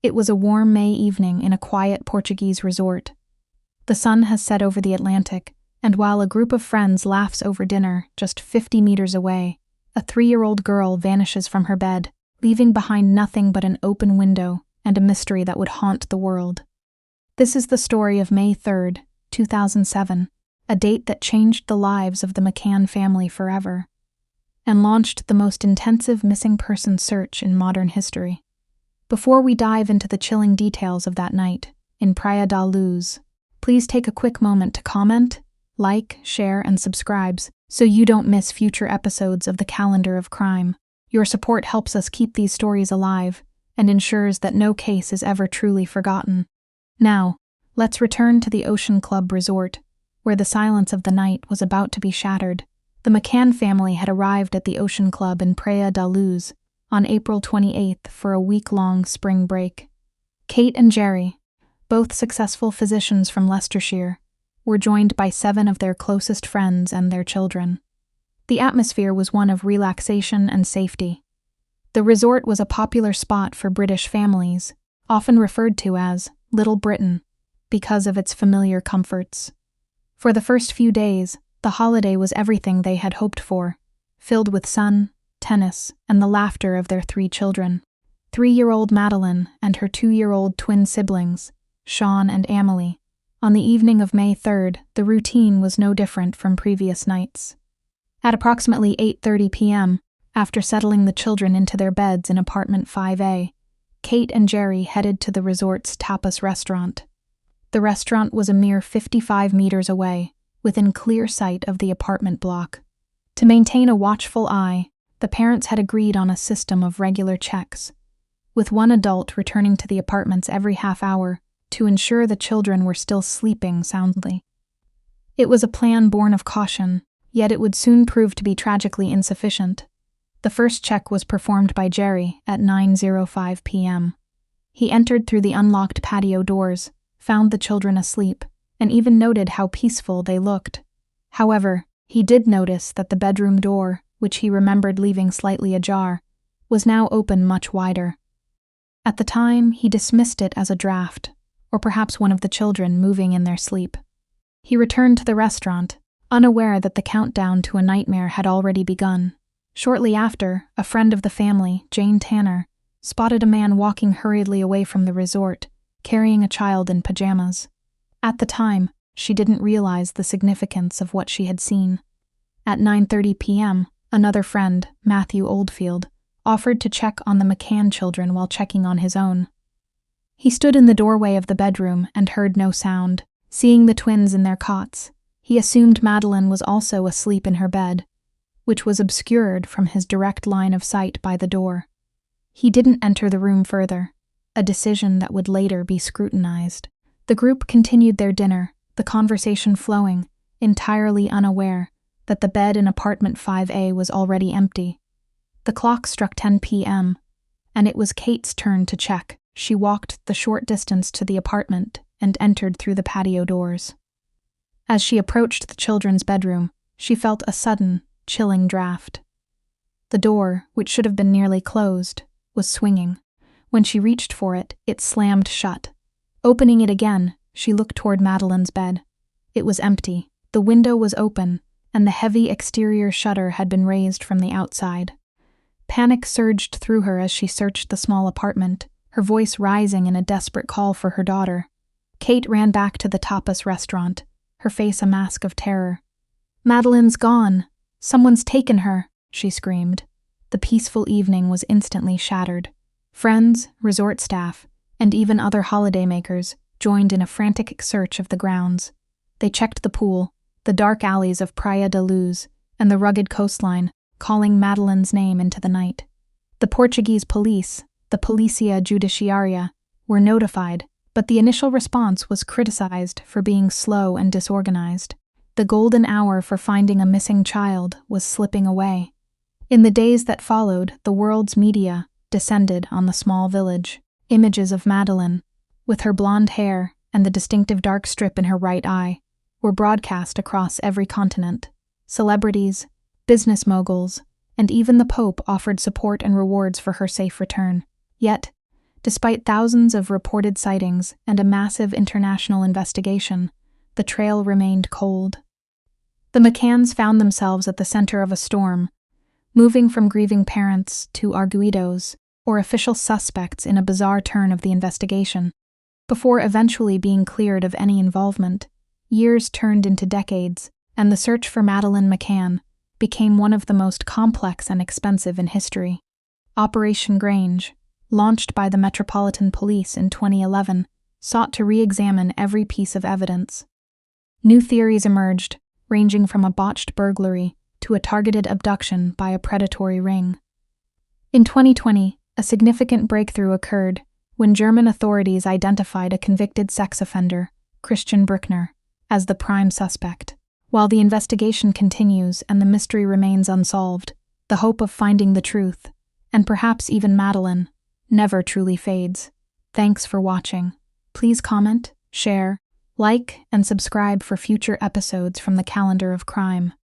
It was a warm May evening in a quiet Portuguese resort. The sun has set over the Atlantic, and while a group of friends laughs over dinner just 50 meters away, a 3-year-old girl vanishes from her bed, leaving behind nothing but an open window and a mystery that would haunt the world. This is the story of May 3rd, 2007, a date that changed the lives of the McCann family forever, and launched the most intensive missing person search in modern history. Before we dive into the chilling details of that night in Praia da Luz, please take a quick moment to comment, like, share, and subscribe so you don't miss future episodes of the Calendar of Crime. Your support helps us keep these stories alive and ensures that no case is ever truly forgotten. Now, let's return to the Ocean Club Resort, where the silence of the night was about to be shattered. The McCann family had arrived at the Ocean Club in Praia da Luz on April 28th for a week-long spring break. Kate and Jerry, both successful physicians from Leicestershire, were joined by 7 of their closest friends and their children. The atmosphere was one of relaxation and safety. The resort was a popular spot for British families, often referred to as Little Britain, because of its familiar comforts. For the first few days, the holiday was everything they had hoped for, filled with sun, tennis, and the laughter of their 3 children. 3-year-old Madeleine and her 2-year-old twin siblings, Sean and Amelie. On the evening of May 3rd, the routine was no different from previous nights. At approximately 8:30 p.m., after settling the children into their beds in apartment 5A, Kate and Jerry headed to the resort's Tapas restaurant. The restaurant was a mere 55 meters away, within clear sight of the apartment block. To maintain a watchful eye, the parents had agreed on a system of regular checks, with one adult returning to the apartments every half hour to ensure the children were still sleeping soundly. It was a plan born of caution, yet it would soon prove to be tragically insufficient. The first check was performed by Jerry at 9:05 p.m. He entered through the unlocked patio doors, found the children asleep, and even noted how peaceful they looked. However, he did notice that the bedroom door, which he remembered leaving slightly ajar, was now open much wider. At the time, he dismissed it as a draft, or perhaps one of the children moving in their sleep. He returned to the restaurant, unaware that the countdown to a nightmare had already begun. Shortly after, a friend of the family, Jane Tanner, spotted a man walking hurriedly away from the resort, carrying a child in pajamas. At the time, she didn't realize the significance of what she had seen. At 9:30 p.m., another friend, Matthew Oldfield, offered to check on the McCann children while checking on his own. He stood in the doorway of the bedroom and heard no sound. Seeing the twins in their cots, he assumed Madeleine was also asleep in her bed, which was obscured from his direct line of sight by the door. He didn't enter the room further, a decision that would later be scrutinized. The group continued their dinner, the conversation flowing, entirely unaware that the bed in apartment 5A was already empty. The clock struck 10 p.m., and it was Kate's turn to check. She walked the short distance to the apartment and entered through the patio doors. As she approached the children's bedroom, she felt a sudden, chilling draft. The door, which should have been nearly closed, was swinging. When she reached for it, it slammed shut. Opening it again, she looked toward Madeleine's bed. It was empty, the window was open, and the heavy exterior shutter had been raised from the outside. Panic surged through her as she searched the small apartment, her voice rising in a desperate call for her daughter. Kate ran back to the Tapas restaurant, her face a mask of terror. "Madeleine's gone! Someone's taken her!" she screamed. The peaceful evening was instantly shattered. Friends, resort staff, and even other holidaymakers joined in a frantic search of the grounds. They checked the pool, the dark alleys of Praia da Luz, and the rugged coastline, calling Madeleine's name into the night. The Portuguese police, the Policia Judiciaria, were notified, but the initial response was criticized for being slow and disorganized. The golden hour for finding a missing child was slipping away. In the days that followed, the world's media descended on the small village. Images of Madeleine, with her blonde hair and the distinctive dark strip in her right eye, were broadcast across every continent. Celebrities, business moguls, and even the Pope offered support and rewards for her safe return. Yet, Despite thousands of reported sightings and a massive international investigation, the trail remained cold. The McCanns found themselves at the center of a storm, moving from grieving parents to arguidos, or official suspects in a bizarre turn of the investigation. Before eventually being cleared of any involvement, years turned into decades, and the search for Madeleine McCann became one of the most complex and expensive in history. Operation Grange, launched by the Metropolitan Police in 2011, sought to re-examine every piece of evidence. New theories emerged, ranging from a botched burglary to a targeted abduction by a predatory ring. In 2020, a significant breakthrough occurred when German authorities identified a convicted sex offender, Christian Brückner, as the prime suspect. While the investigation continues and the mystery remains unsolved, the hope of finding the truth, and perhaps even Madeleine, never truly fades. Thanks for watching. Please comment, share, like, and subscribe for future episodes from the Calendar of Crime.